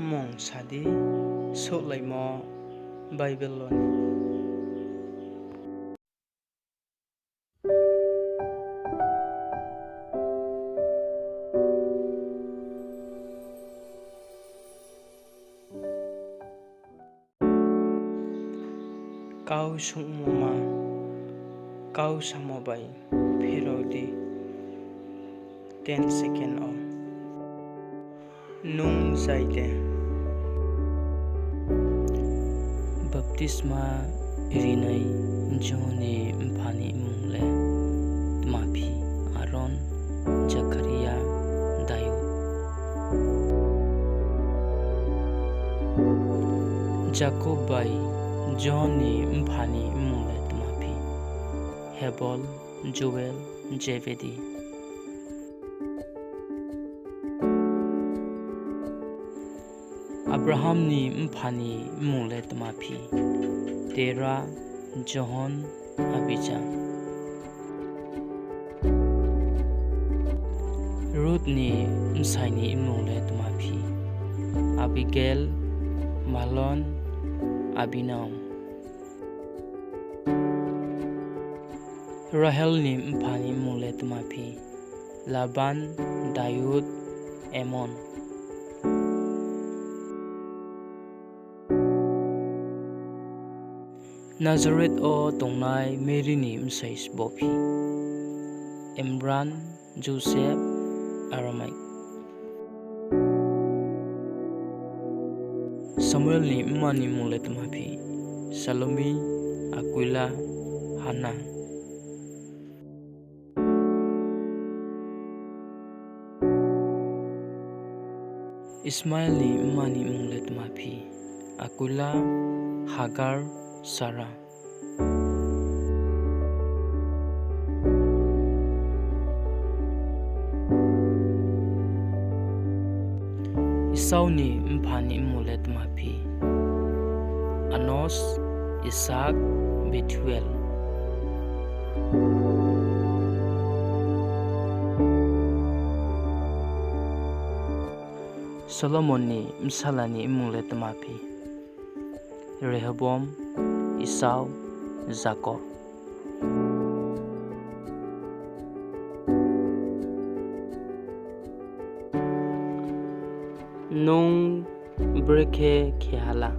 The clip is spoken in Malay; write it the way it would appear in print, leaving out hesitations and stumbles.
mong sadi souhmo Bible loni. Kau souhmo ma kau samo bai phirodi 10 second o nung zaide baptisma irinai jone mphani mungle tmapi Aron Zakaria Dayud Jacob bai Johnny mphani mungle tmapi Hebol Joel Jevedi Abraham ni mphani mungle tmapi Tera John Abijah Ruth ni msaini mungle tmapi Abigail Mahlon Abinau Rahel ni mphani mungle tmapi Laban Dayud Amon Nazareth o tongnai Mary ni msais bopi Imran Joseph Aramaic Samuel ni mani mungle tmapi Salome Aquila Hannah Ismail ni mani mungle tmapi Aquila Hagar Sarah Esau ni mphani mungle tmapi Anos Isaac Bethuel Solomon ni msalani mungle tmapi Rehoboam Esau Jacob Nung breke kehala